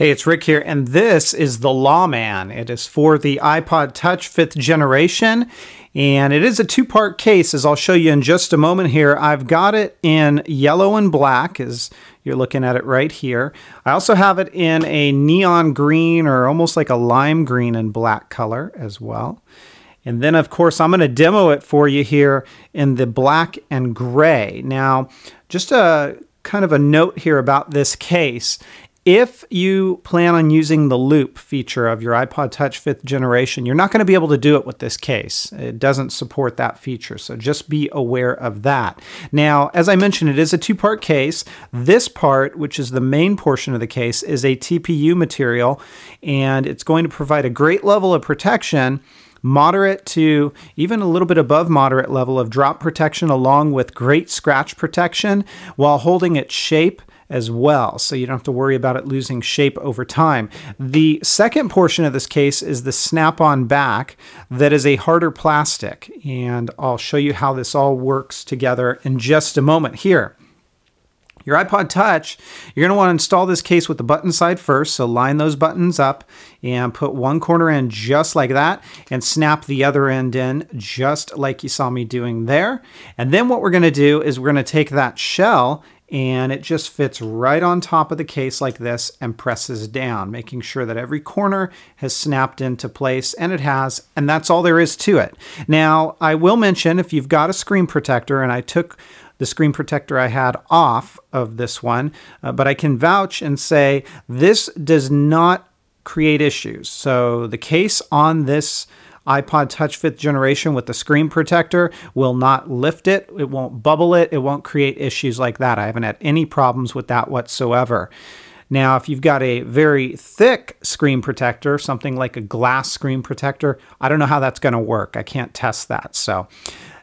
Hey, it's Rick here, and this is the Lawman. It is for the iPod Touch 5th generation, and it is a two-part case, as I'll show you in just a moment here. I've got it in yellow and black, as you're looking at it right here. I also have it in a neon green, or almost like a lime green and black color as well. And then, of course, I'm going to demo it for you here in the black and gray. Now, just a kind of a note here about this case. If you plan on using the loop feature of your iPod Touch 5th generation, you're not going to be able to do it with this case. It doesn't support that feature, so just be aware of that. Now, as I mentioned, it is a two-part case. This part, which is the main portion of the case, is a TPU material, and it's going to provide a great level of protection, moderate to even a little bit above moderate level of drop protection, along with great scratch protection, while holding its shape as well, so you don't have to worry about it losing shape over time. The second portion of this case is the snap-on back that is a harder plastic, and I'll show you how this all works together in just a moment here. Your iPod Touch, you're going to want to install this case with the button side first, so line those buttons up and put one corner in just like that and snap the other end in just like you saw me doing there. And then what we're going to do is we're going to take that shell and it just fits right on top of the case like this and presses down, making sure that every corner has snapped into place, and it has, and that's all there is to it. Now, I will mention, if you've got a screen protector, and I took the screen protector I had off of this one, but I can vouch and say this does not create issues. So the case on this iPod Touch 5th generation with the screen protector will not lift it, it won't bubble it, it won't create issues like that. I haven't had any problems with that whatsoever. Now, if you've got a very thick screen protector, something like a glass screen protector, I don't know how that's going to work. I can't test that. So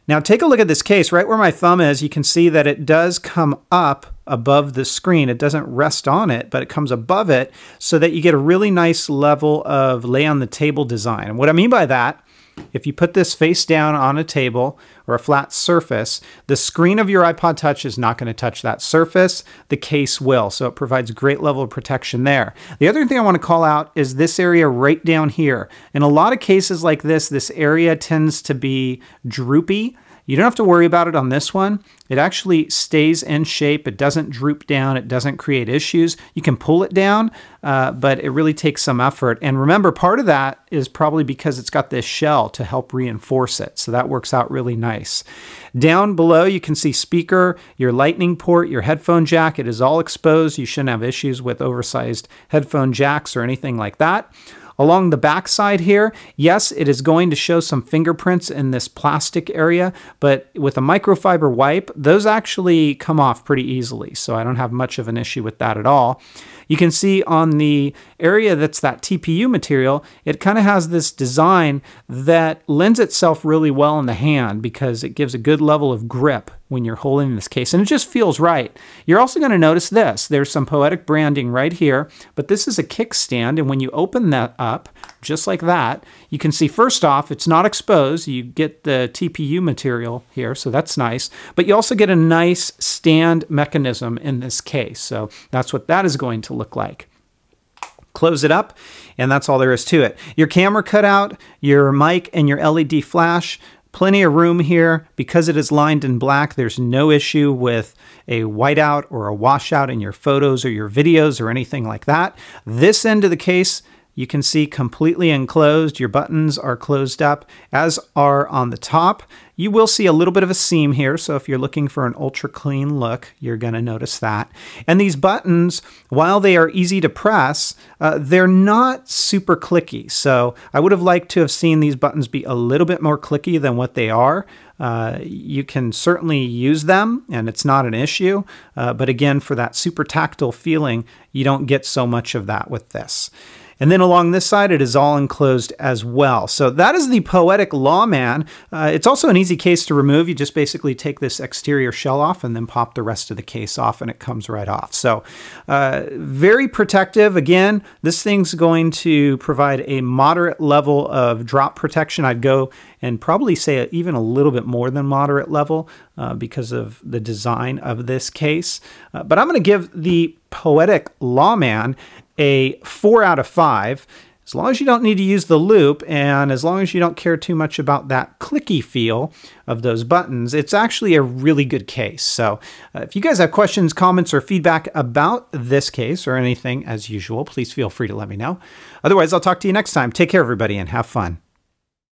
now take a look at this case. Right where my thumb is, you can see that it does come up above the screen. It doesn't rest on it, but it comes above it so that you get a really nice level of lay on the table design. And what I mean by that, if you put this face down on a table or a flat surface, the screen of your iPod Touch is not going to touch that surface. The case will, so it provides a great level of protection there. The other thing I want to call out is this area right down here. In a lot of cases like this area tends to be droopy. You don't have to worry about it on this one. It actually stays in shape. It doesn't droop down. It doesn't create issues. You can pull it down, but it really takes some effort. And remember, part of that is probably because it's got this shell to help reinforce it. So that works out really nice. Down below, you can see speaker, your lightning port, your headphone jack. It is all exposed. You shouldn't have issues with oversized headphone jacks or anything like that. Along the back side here, yes, it is going to show some fingerprints in this plastic area, but with a microfiber wipe, those actually come off pretty easily, so I don't have much of an issue with that at all. You can see on the area that's that TPU material, it kind of has this design that lends itself really well in the hand because it gives a good level of grip when you're holding this case, and it just feels right. You're also going to notice this. There's some Poetic branding right here, but this is a kickstand, and when you open that up, just like that, you can see first off, it's not exposed. You get the TPU material here, so that's nice, but you also get a nice stand mechanism in this case, so that's what that is going to look like. Close it up, and that's all there is to it. Your camera cutout, your mic, and your LED flash. Plenty of room here. Because it is lined in black, there's no issue with a whiteout or a washout in your photos or your videos or anything like that. This end of the case, you can see completely enclosed. Your buttons are closed up, as are on the top. You will see a little bit of a seam here, so if you're looking for an ultra clean look, you're going to notice that. And these buttons, while they are easy to press, they're not super clicky. So I would have liked to have seen these buttons be a little bit more clicky than what they are. You can certainly use them, and it's not an issue. But again, for that super tactile feeling, you don't get so much of that with this. And then along this side, it is all enclosed as well. So that is the Poetic Lawman. It's also an easy case to remove. You just basically take this exterior shell off and then pop the rest of the case off, and it comes right off. So very protective. Again, this thing's going to provide a moderate level of drop protection. I'd go and probably say even a little bit more than moderate level because of the design of this case. But I'm going to give the Poetic Lawman a 4 out of 5. As long as you don't need to use the loop, and as long as you don't care too much about that clicky feel of those buttons, it's actually a really good case. So if you guys have questions, comments, or feedback about this case or anything, as usual, please feel free to let me know. Otherwise, I'll talk to you next time. Take care, everybody, and have fun.